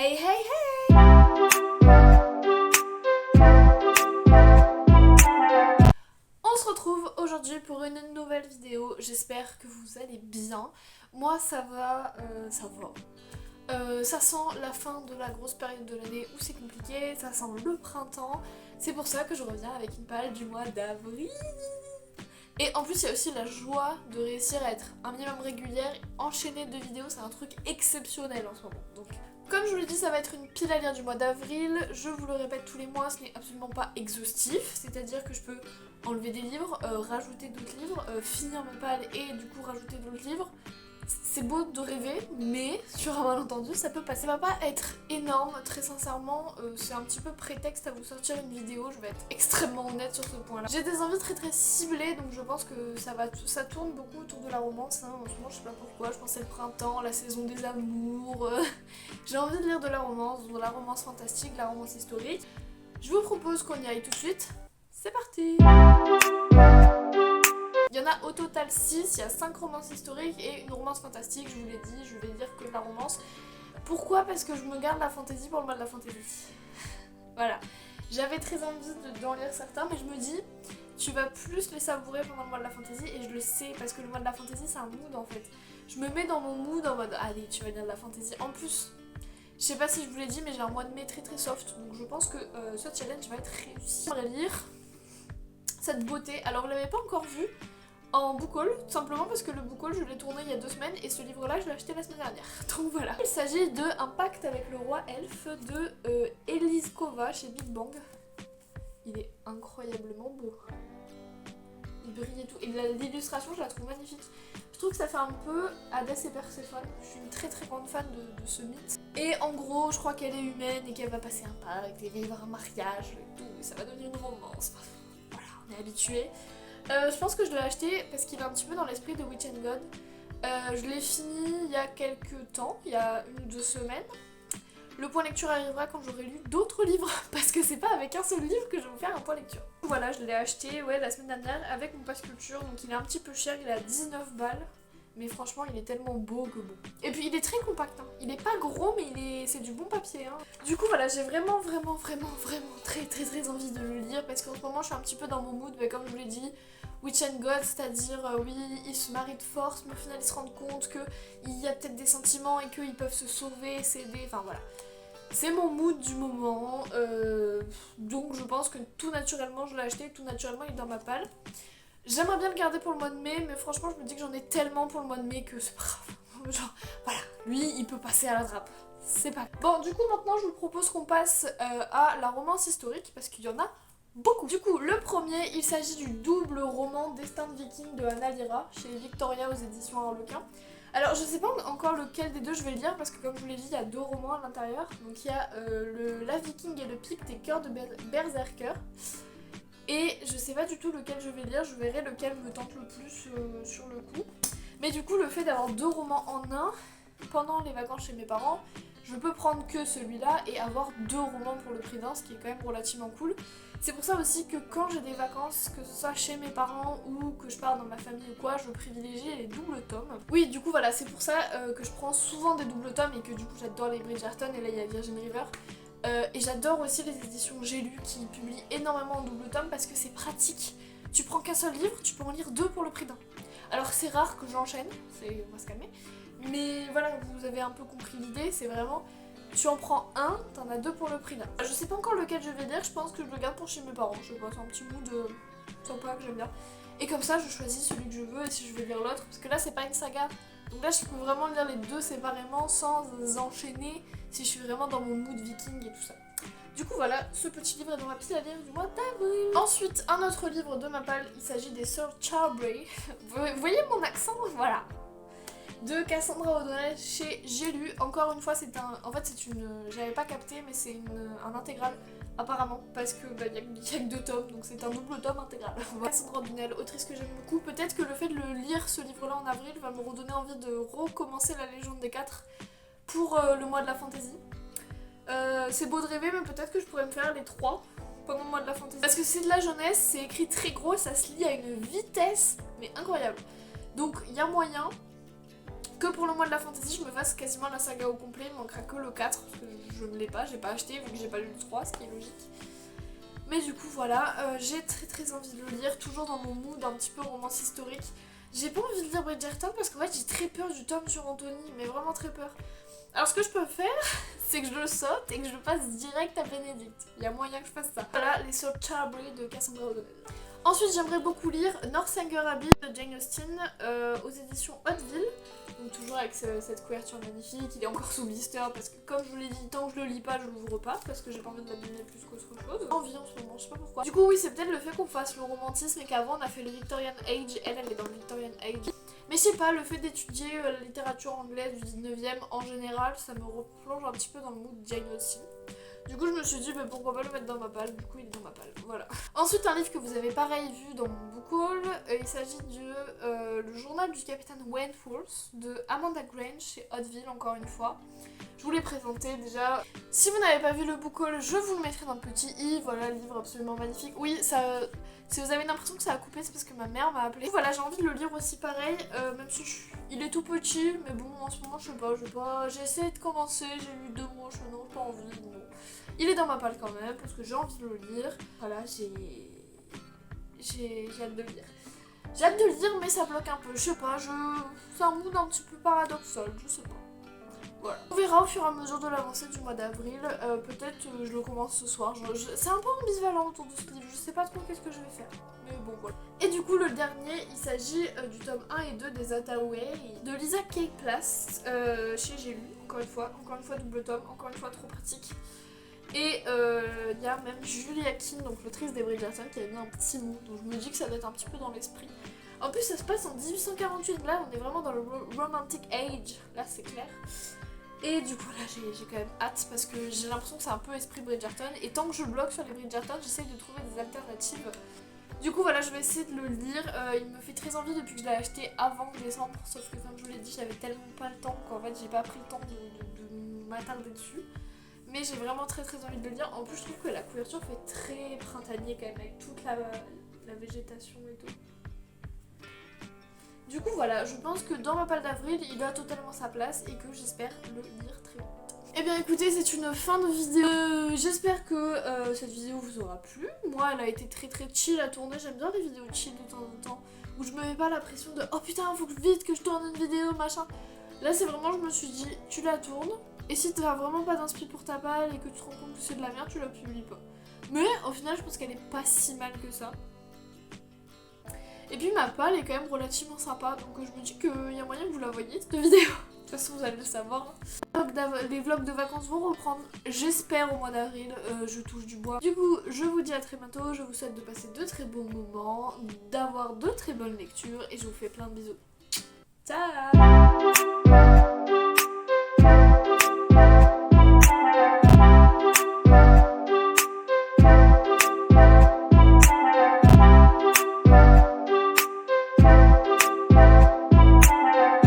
Hey hey hey! On se retrouve aujourd'hui pour une nouvelle vidéo, j'espère que vous allez bien. Moi ça va, ça sent la fin de la grosse période de l'année où c'est compliqué, ça sent le printemps. C'est pour ça que je reviens avec une palle du mois d'avril. Et en plus il y a aussi la joie de réussir à être un minimum régulière, enchaîner 2 vidéos, c'est un truc exceptionnel en ce moment. Donc comme je vous l'ai dit, ça va être une pile à lire du mois d'avril. Je vous le répète tous les mois, ce n'est absolument pas exhaustif, c'est-à-dire que je peux enlever des livres, rajouter d'autres livres, finir ma palle et du coup rajouter d'autres livres. C'est beau de rêver, mais sur un malentendu, ça peut passer. Ça va pas être énorme, très sincèrement, c'est un petit peu prétexte à vous sortir une vidéo, je vais être extrêmement honnête sur ce point-là. J'ai des envies très ciblées, donc je pense que ça tourne beaucoup autour de la romance, hein. En ce moment, je sais pas pourquoi, je pense que c'est le printemps, la saison des amours. J'ai envie de lire de la romance fantastique, de la romance historique. Je vous propose qu'on y aille tout de suite. C'est parti! Il y en a au total 6, il y a 5 romances historiques et une romance fantastique, je vous l'ai dit, je vais dire que de la romance. Pourquoi? Parce que je me garde la fantasy pour le mois de la fantasy. Voilà. J'avais très envie d'en lire certains, mais je me dis, tu vas plus les savourer pendant le mois de la fantasy, et je le sais, parce que le mois de la fantasy c'est un mood en fait. Je me mets dans mon mood en mode, allez, tu vas lire de la fantasy. En plus, je sais pas si je vous l'ai dit, mais j'ai un mois de mai très soft, donc je pense que ce challenge va être réussi. J'aimerais lire cette beauté, alors vous l'avez pas encore vu en book haul, tout simplement parce que le book haul je l'ai tourné il y a 2 semaines et ce livre là je l'ai acheté la semaine dernière, donc voilà. Il s'agit de Un pacte avec le roi elfe de Elise Kova chez Big Bang. Il est incroyablement beau, il brille et tout, et l'illustration je la trouve magnifique. Je trouve que ça fait un peu Hadès et Perséphone, je suis une très grande fan de ce mythe. Et en gros je crois qu'elle est humaine et qu'elle va passer un pacte et vivre un mariage et tout, et ça va devenir une romance, voilà, on est habitués. Je pense que je l'ai acheté parce qu'il est un petit peu dans l'esprit de Witch and God. Je l'ai fini il y a quelques temps, il y a 1 ou 2 semaines. Le point lecture arrivera quand j'aurai lu d'autres livres, parce que c'est pas avec un seul livre que je vais vous faire un point lecture. Voilà, je l'ai acheté la semaine dernière avec mon pass culture, donc il est un petit peu cher, il est à 19 balles. Mais franchement, il est tellement beau que bon. Et puis il est très compact, hein. Il est pas gros, mais c'est du bon papier, hein. Du coup voilà, j'ai vraiment très envie de le lire, parce qu'en ce moment je suis un petit peu dans mon mood, mais comme je vous l'ai dit, Witch and God, c'est-à-dire oui, ils se marient de force, mais au final ils se rendent compte qu'il y a peut-être des sentiments et qu'ils peuvent se sauver, s'aider, enfin voilà. C'est mon mood du moment, donc je pense que tout naturellement je l'ai acheté, tout naturellement il est dans ma palle. J'aimerais bien le garder pour le mois de mai, mais franchement je me dis que j'en ai tellement pour le mois de mai que c'est pas grave. Genre, voilà, lui il peut passer à la trappe. C'est pas grave. Bon, du coup maintenant je vous propose qu'on passe à la romance historique, parce qu'il y en a beaucoup. Du coup, le premier, il s'agit du double roman Destin de Viking de Anna Lira, chez Victoria aux éditions Harlequin. Alors je sais pas encore lequel des deux je vais lire, parce que comme je vous l'ai dit, il y a 2 romans à l'intérieur. Donc il y a La Viking et le Pic des cœurs de Berserker. Et je sais pas du tout lequel je vais lire, je verrai lequel me tente le plus sur le coup. Mais du coup, le fait d'avoir 2 romans en un, pendant les vacances chez mes parents, je peux prendre que celui-là et avoir 2 romans pour le prix d'un, ce qui est quand même relativement cool. C'est pour ça aussi que quand j'ai des vacances, que ce soit chez mes parents ou que je pars dans ma famille ou quoi, je privilégie les doubles tomes. Oui, du coup voilà, c'est pour ça que je prends souvent des doubles tomes et que du coup j'adore les Bridgerton, et là il y a Virgin River. Et j'adore aussi les éditions J'ai lu qui publient énormément en double tome parce que c'est pratique. Tu prends qu'un seul livre, tu peux en lire 2 pour le prix d'un. Alors c'est rare que j'enchaîne, on va se calmer. Mais voilà, vous avez un peu compris l'idée, c'est vraiment, tu en prends un, t'en as 2 pour le prix d'un. Je sais pas encore lequel je vais lire, je pense que je le garde pour chez mes parents, je sais pas, c'est un petit mood sympa que j'aime bien. Et comme ça je choisis celui que je veux et si je veux lire l'autre, parce que là c'est pas une saga. Donc là je peux vraiment lire les 2 séparément sans enchaîner si je suis vraiment dans mon mood viking et tout ça. Du coup voilà, ce petit livre est dans ma pile à lire du mois d'avril. Ensuite, un autre livre de ma palle, il s'agit des Sœurs Charbray. Vous voyez mon accent? Voilà. De Cassandra O'Donnell chez J'ai lu. Encore une fois, en fait c'est une... J'avais pas capté, mais c'est un intégral apparemment, parce que y a que 2 tomes, donc c'est un double tome intégral. Cassandra O'Donnell, autrice que j'aime beaucoup. Peut-être que le fait de le lire, ce livre-là en avril, va me redonner envie de recommencer la Légende des 4 pour le mois de la fantasy. C'est beau de rêver, mais peut-être que je pourrais me faire les 3 pendant le mois de la fantasy. Parce que c'est de la jeunesse, c'est écrit très gros, ça se lit à une vitesse mais incroyable. Donc il y a moyen que pour le mois de la fantasy, je me fasse quasiment la saga au complet. Il manquera que le 4, parce que je ne l'ai pas, j'ai pas acheté vu que j'ai pas lu le 3, ce qui est logique. Mais du coup voilà, j'ai très envie de le lire, toujours dans mon mood un petit peu romance historique. J'ai pas envie de lire Bridgerton parce qu'en fait j'ai très peur du tome sur Anthony, mais vraiment très peur. Alors ce que je peux faire, c'est que je le saute et que je le passe direct à Bénédicte. Il y a moyen que je fasse ça. Voilà, les Sœurs Charbury de Cassandra O'Donnell. Ensuite, j'aimerais beaucoup lire Northanger Abbey de Jane Austen aux éditions Hauteville. Donc toujours avec cette couverture magnifique, il est encore sous blister parce que comme je vous l'ai dit, tant que je le lis pas, je l'ouvre pas parce que j'ai pas envie de l'abîmer plus qu'autre chose. Envie en ce moment, je sais pas pourquoi. Du coup oui, c'est peut-être le fait qu'on fasse le romantisme et qu'avant on a fait le Victorian Age, elle est dans le Victorian Age. Mais je sais pas, le fait d'étudier la littérature anglaise du 19e en général, ça me replonge un petit peu dans le mood Jane Austen. Du coup, je me suis dit, mais pourquoi pas le mettre dans ma palle. Du coup, il est dans ma palle. Voilà. Ensuite, un livre que vous avez pareil vu dans mon book haul. Il s'agit de Le journal du capitaine Wentworth de Amanda Grange chez Hauteville, encore une fois. Je vous l'ai présenté déjà. Si vous n'avez pas vu le book haul, je vous le mettrai dans le petit i. Voilà, le livre absolument magnifique. Oui, ça. Si vous avez l'impression que ça a coupé, c'est parce que ma mère m'a appelé. Voilà, j'ai envie de le lire aussi pareil, même si il est tout petit, mais bon, en ce moment, je sais pas. J'ai essayé de commencer, j'ai lu 2 mois, je me non, pas envie, non. Il est dans ma palle quand même, parce que j'ai envie de le lire. Voilà, j'ai hâte de le lire. J'ai hâte de le lire, mais ça bloque un peu, je sais pas, c'est un mood un petit peu paradoxal, je sais pas. Voilà. On verra au fur et à mesure de l'avancée du mois d'avril. Peut-être je le commence ce soir. C'est un peu ambivalent autour de ce livre. Je sais pas trop qu'est-ce que je vais faire. Mais bon, voilà. Et du coup, le dernier, il s'agit du tome 1 et 2 des Hathaway de Lisa K. Place chez J'ai lu. Encore une fois double tome, encore une fois trop pratique. Et il y a même Julie Akin, donc l'autrice des Bridgerton, qui a mis un petit mot. Donc je me dis que ça doit être un petit peu dans l'esprit. En plus, ça se passe en 1848. Là, on est vraiment dans le romantic age. Là, c'est clair. Et du coup là j'ai quand même hâte parce que j'ai l'impression que c'est un peu esprit Bridgerton et tant que je bloque sur les Bridgerton, j'essaye de trouver des alternatives. Du coup voilà, je vais essayer de le lire, il me fait très envie depuis que je l'ai acheté avant décembre, sauf que comme je vous l'ai dit, j'avais tellement pas le temps qu'en fait j'ai pas pris le temps de m'attarder dessus. Mais j'ai vraiment très envie de le lire. En plus je trouve que la couverture fait très printanier quand même avec toute la végétation et tout. Du coup voilà, je pense que dans ma palle d'avril, il a totalement sa place et que j'espère le lire très vite. Eh bien écoutez, c'est une fin de vidéo. J'espère que cette vidéo vous aura plu. Moi, elle a été très chill à tourner. J'aime bien les vidéos chill de temps en temps où je me mets pas la pression de oh putain, faut que vite que je tourne une vidéo, machin. Là, c'est vraiment, je me suis dit, tu la tournes et si t'as vraiment pas d'inspi pour ta palle et que tu te rends compte que c'est de la merde, tu la publies pas. Mais au final, je pense qu'elle est pas si mal que ça. Et puis ma palle est quand même relativement sympa, donc je me dis qu'il y a moyen que vous la voyiez cette vidéo. De toute façon vous allez le savoir. Les vlogs de vacances vont reprendre, j'espère au mois d'avril, je touche du bois. Du coup je vous dis à très bientôt, je vous souhaite de passer de très bons moments, d'avoir de très bonnes lectures et je vous fais plein de bisous. Ciao.